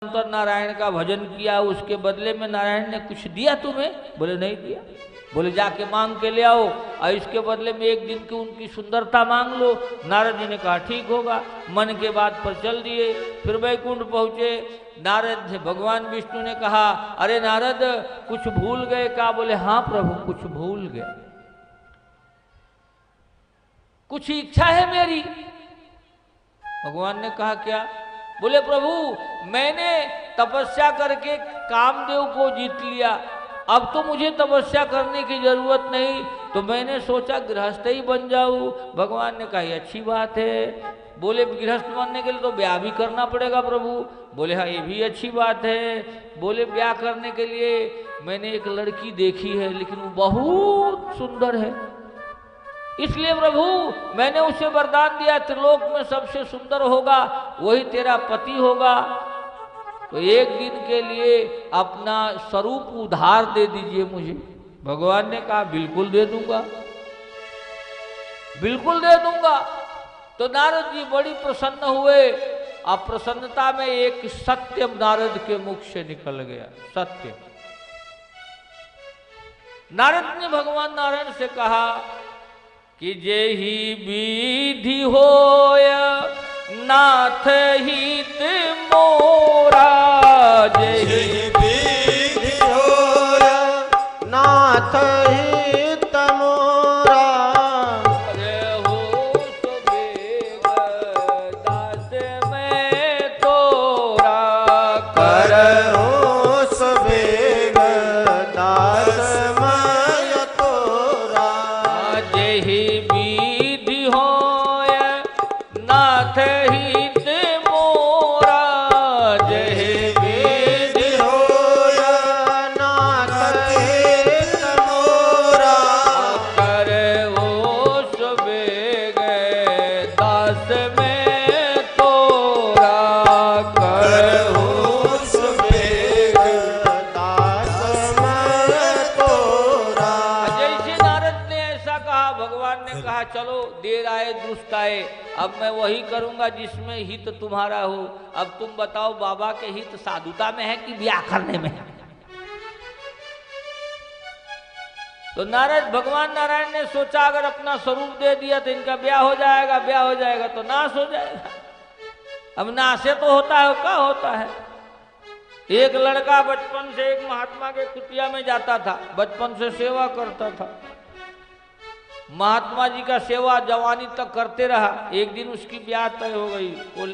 निरंतर नारायण का भजन किया, उसके बदले में नारायण ने कुछ दिया तुम्हें? बोले नहीं दिया। बोले जाके मांग के ले आओ और इसके बदले में एक दिन की उनकी सुंदरता मांग लो। नारद जी ने कहा ठीक होगा, मन के बात पर चल दिए। फिर वैकुंठ पहुँचे। नारद से भगवान विष्णु ने कहा अरे नारद कुछ भूल गए क्या? बोले हाँ प्रभु कुछ भूल गए, कुछ इच्छा है मेरी। भगवान ने कहा क्या? बोले प्रभु मैंने तपस्या करके कामदेव को जीत लिया, अब तो मुझे तपस्या करने की जरूरत नहीं, तो मैंने सोचा गृहस्थ ही बन जाऊं। भगवान ने कहा अच्छी बात है। बोले गृहस्थ बनने के लिए तो ब्याह भी करना पड़ेगा प्रभु। बोले हाँ ये भी अच्छी बात है। बोले ब्याह करने के लिए मैंने एक लड़की देखी है लेकिन वो बहुत सुंदर है, इसलिए प्रभु मैंने उसे वरदान दिया त्रिलोक में सबसे सुंदर होगा वही तेरा पति होगा, तो एक दिन के लिए अपना स्वरूप उधार दे दीजिए मुझे। भगवान ने कहा बिल्कुल दे दूंगा, बिल्कुल दे दूंगा। तो नारद जी बड़ी प्रसन्न हुए। अब प्रसन्नता में एक सत्य नारद के मुख से निकल गया। सत्य। नारद ने भगवान नारायण से कहा कि जेहि विधि होय नाथ हित मोरा, जेहि विधि होय नाथ हित मोरा, अरे हो सो बेग दास में तोरा, करहु सवेग दास मैं तोरा, जेहि विधि होय नाथ हित मोरा, जेहि विधि होय नाथ हित मोरा, करहु सवेग दास में तोरा, करहु सवेग दास मैं तोरा। जैसे नारद ने ऐसा कहा भगवान ने कहा चलो देर आए दुष्ट आए, अब मैं वही करूंगा जिसमें हित तुम्हारा हो। अब तुम बताओ बाबा के हित साधुता में है कि ब्याह करने में है? तो नारद भगवान नारायण ने सोचा अगर अपना स्वरूप दे दिया तो इनका ब्याह हो जाएगा, ब्याह हो जाएगा तो नाश हो जाएगा। अब नाशे तो होता है, क्या होता है? एक लड़का बचपन से एक महात्मा के कुटिया में जाता था, बचपन से सेवा करता था, महात्मा जी का सेवा जवानी तक करते रहा। एक दिन उसकी ब्याह तय हो गई, वो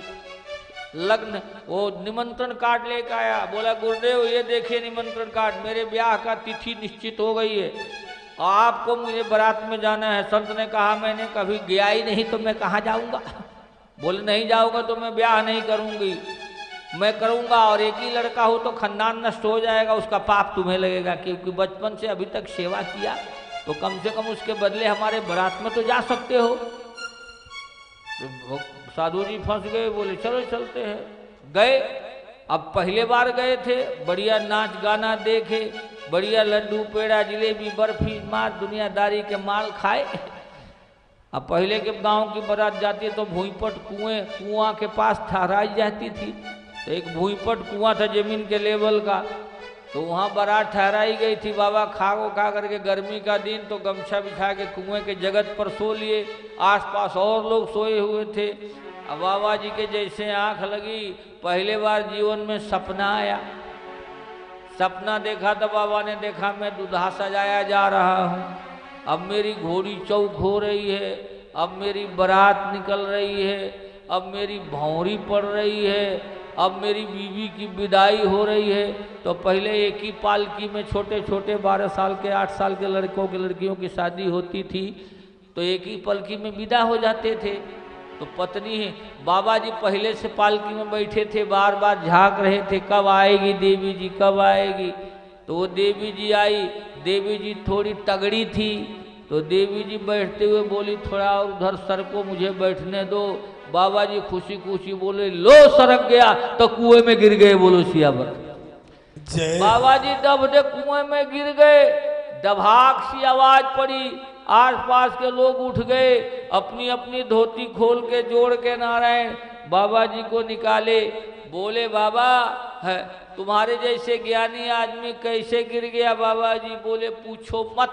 लग्न वो निमंत्रण कार्ड लेकर आया। बोला गुरुदेव ये देखिए निमंत्रण कार्ड, मेरे ब्याह का तिथि निश्चित हो गई है और आपको मुझे बारात में जाना है। संत ने कहा मैंने कभी गया ही नहीं तो मैं कहाँ जाऊंगा। बोले नहीं जाऊंगा तो मैं ब्याह नहीं करूंगी, मैं करूंगा और एक ही लड़का हो तो खानदान नष्ट हो जाएगा, उसका पाप तुम्हें लगेगा, क्योंकि बचपन से अभी तक सेवा किया तो कम से कम उसके बदले हमारे बारात में तो जा सकते हो। तो साधु जी फंस गए, बोले चलो चलते हैं। गए। अब पहले बार गए थे, बढ़िया नाच गाना देखे, बढ़िया लड्डू पेड़ा जिलेबी बर्फी मार दुनियादारी के माल खाए। अब पहले के गांव की बारात जाती तो भूईपट कुआं के पास ठहराई जाती थी। तो एक भूईपट कुआं था जमीन के लेवल का, तो वहाँ बारात ठहराई गई थी। बाबा खा करके गर्मी का दिन तो गमछा बिछा के कुएं के जगत पर सो लिए, आसपास और लोग सोए हुए थे। अब बाबा जी के जैसे आंख लगी, पहले बार जीवन में सपना आया। सपना देखा तो बाबा ने देखा मैं दूल्हा सजाया जा रहा हूँ, अब मेरी घोड़ी चौक हो रही है, अब मेरी बारात निकल रही है, अब मेरी भौंरी पड़ रही है, अब मेरी बीवी की विदाई हो रही है। तो पहले एक ही पालकी में छोटे छोटे 12 साल के 8 साल के लड़कों की लड़कियों की शादी होती थी, तो एक ही पालकी में विदा हो जाते थे। तो पत्नी बाबा जी पहले से पालकी में बैठे थे, बार बार झांक रहे थे कब आएगी देवी जी, कब आएगी। तो वो देवी जी आई। देवी जी थोड़ी तगड़ी थी, तो देवी जी बैठते हुए बोली थोड़ा और उधर सर को मुझे बैठने दो। बाबा जी खुशी खुशी बोले लो सरक गया, तो कुएं में गिर गए। बोलो सियावर। बाबा जी दब दे कुएं में गिर गए, दबाक सी आवाज पड़ी, आसपास के लोग उठ गए, अपनी अपनी धोती खोल के जोड़ के नारायण बाबा जी को निकाले। बोले बाबा है तुम्हारे जैसे ज्ञानी आदमी कैसे गिर गया बाबा जी? बोले पूछो मत।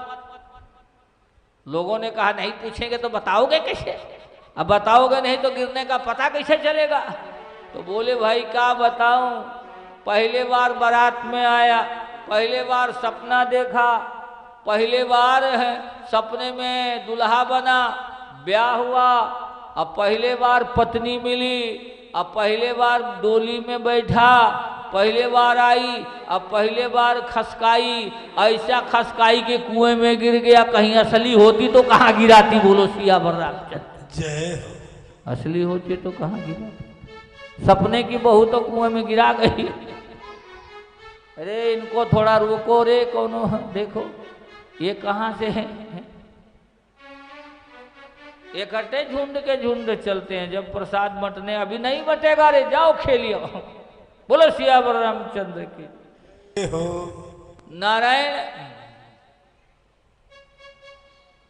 लोगों ने कहा नहीं पूछेंगे तो बताओगे कैसे? अब बताओगे नहीं तो गिरने का पता कैसे चलेगा? तो बोले भाई क्या बताऊं, पहले बार बारात में आया, पहले बार सपना देखा, पहले बार है सपने में दुल्हा बना, ब्याह हुआ, अब पहले बार पत्नी मिली, अब पहले बार डोली में बैठा, पहले बार आई, अब पहले बार खसकाई, ऐसा खसकाई के कुएं में गिर गया। कहीं असली होती तो कहाँ गिराती? बोलो सियावर रामचंद्र जय हो। असली होती तो कहाँ गिराती? सपने की बहू तो कुएं में गिरा गई। अरे इनको थोड़ा रोको रे, कौनो देखो ये कहाँ से है? इकट्ठे झुंड के झुंड चलते हैं। जब प्रसाद बंटने, अभी नहीं बटेगा रे, जाओ खेलियो। बोलो सियावर रामचंद्र की जय हो। नारायण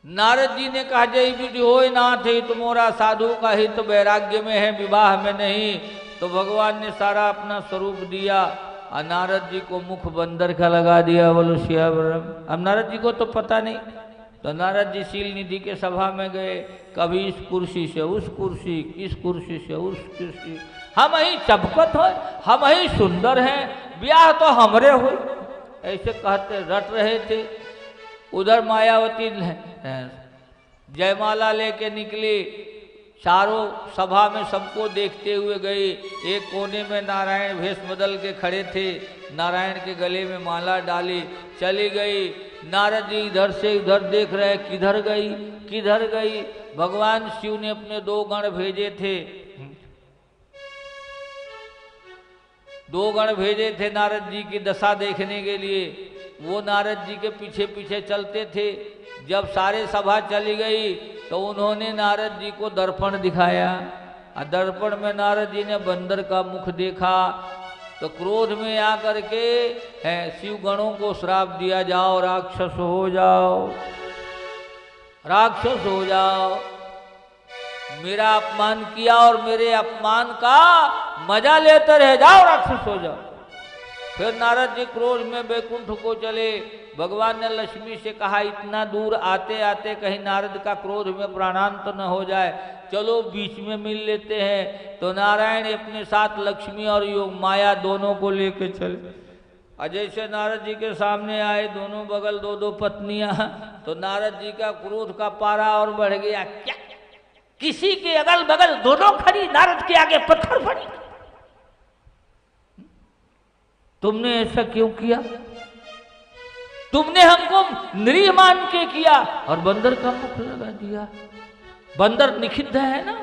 नारद जी ने कहा जय विधि होय नाथ ही तुम्हारा साधु का हित वैराग्य में है, विवाह में नहीं। तो भगवान ने सारा अपना स्वरूप दिया और नारद जी को मुख बंदर का लगा दिया। बोलो सियावर राम। अब नारद जी को तो पता नहीं, तो नारद जी शील निधि के सभा में गए, कभी इस कुर्सी से उस कुर्सी, इस कुर्सी से उस कुर्सी, हम ही चबकत हो, हम ही सुंदर हैं, ब्याह तो हमरे हो, ऐसे कहते रट रहे थे। उधर मायावती जयमाला लेके निकली, चारों सभा में सबको देखते हुए गई। एक कोने में नारायण भेष बदल के खड़े थे, नारायण के गले में माला डाली, चली गई। नारद जी इधर से उधर देख रहे, किधर गई किधर गई। भगवान शिव ने अपने 2 गण भेजे थे, 2 गण भेजे थे नारद जी की दशा देखने के लिए। वो नारद जी के पीछे पीछे चलते थे। जब सारे सभा चली गई तो उन्होंने नारद जी को दर्पण दिखाया, और दर्पण में नारद जी ने बंदर का मुख देखा। तो क्रोध में आकर के शिव गणों को श्राप दिया, जाओ राक्षस हो जाओ, राक्षस हो जाओ। मेरा अपमान किया और मेरे अपमान का मजा लेते रह जाओ, राक्षस हो जाओ। फिर नारद जी क्रोध में वैकुंठ को चले। भगवान ने लक्ष्मी से कहा इतना दूर आते आते कहीं नारद का क्रोध में प्राणांत न हो जाए, चलो बीच में मिल लेते हैं। तो नारायण अपने साथ लक्ष्मी और योग माया दोनों को लेके चले। और जैसे नारद जी के सामने आए, दोनों बगल 2-2 पत्नियां, तो नारद जी का क्रोध का पारा और बढ़ गया। क्या किसी के अगल बगल 2-2 खड़ी, नारद के आगे पत्थर पड़ी? तुमने ऐसा क्यों किया? तुमने हमको निरीह मान के किया और बंदर का मुख लगा दिया। बंदर निषिद्ध है ना,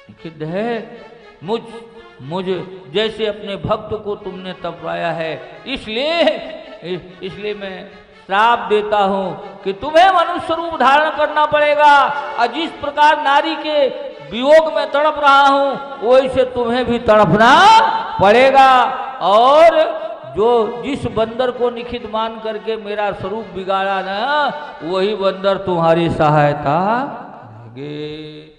निषिद्ध है। मुझ जैसे अपने भक्त को तुमने तपाया है, इसलिए मैं श्राप देता हूं कि तुम्हें मनुष्य रूप धारण करना पड़ेगा। और जिस प्रकार नारी के वियोग में तड़प रहा हूं, वैसे तुम्हें भी तड़पना पड़ेगा। और जो जिस बंदर को निखित मान करके मेरा स्वरूप बिगाड़ा ना, वही बंदर तुम्हारी सहायता करेंगे।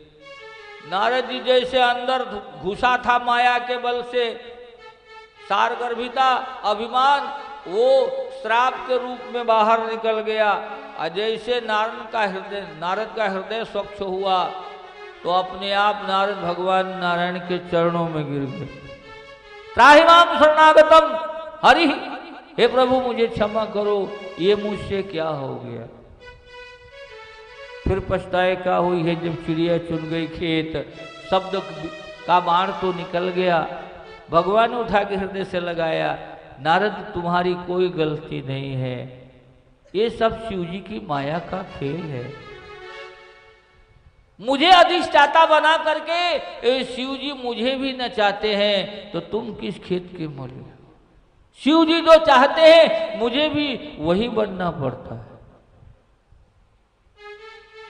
नारद जी जैसे अंदर घुसा था माया के बल से, सारगर्भिता अभिमान, वो श्राप के रूप में बाहर निकल गया। और जैसे नारद का हृदय स्वच्छ हुआ, तो अपने आप नारद भगवान नारायण के चरणों में गिर गए। त्राहिमाम शरणागतम हरि, हे प्रभु मुझे क्षमा करो, ये मुझसे क्या हो गया। फिर पछताए क्या हुई है, जब चिड़िया चुन गई खेत, शब्द का बाण तो निकल गया। भगवान ने उठा के हृदय से लगाया, नारद तुम्हारी कोई गलती नहीं है, ये सब शिव जी की माया का खेल है। मुझे अधिष्ठाता बना करके शिव जी मुझे भी नचाते हैं, तो तुम किस खेत के मोले? शिव जी जो चाहते हैं मुझे भी वही बनना पड़ता है।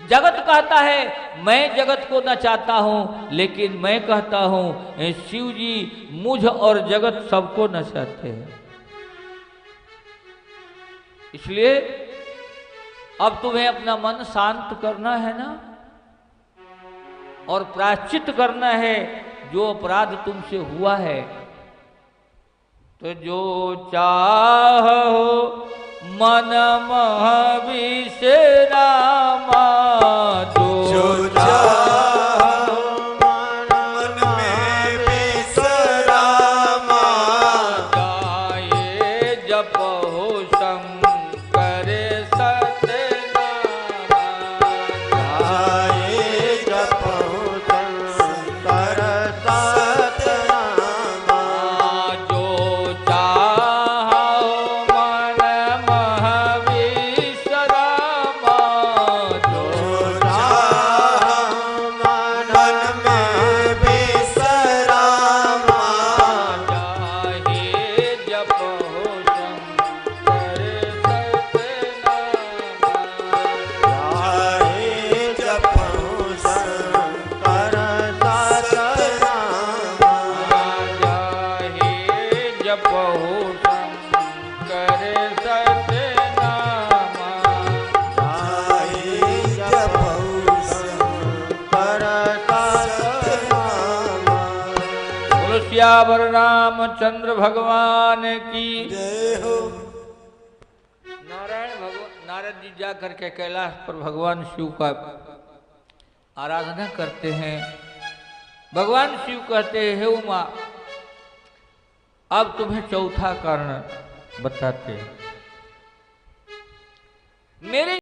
जगत कहता है मैं जगत को नचाता हूं, लेकिन मैं कहता हूं शिव जी मुझ और जगत सबको नचाते हैं। इसलिए अब तुम्हें अपना मन शांत करना है ना, और प्रायश्चित करना है। जो अपराध तुमसे हुआ है, तो जो चाहो मन मह विश्रामा, जो चाहो मन में विश्रामा, गाये जपहो शंकर सतनामा, गाये जपहो शंकर सतनामा, जो चाहो मन मह विश्रामा, जो चाहो मन में विश्रामा, जाहे जपहो शंकर सतनामा, गाये जपहो शंकर सतनामा, जाहे जपहो शंकर सतनामा। गाये जपहो शंकर सतनामा। बोलो सियावर रामचंद्र भगवान की। जय हो। नारद जी जा करके कैलाश पर भगवान शिव का आराधना करते हैं। भगवान शिव कहते हैं, हे उमा, अब तुम्हें चौथा कारण बताते हैं। मेरे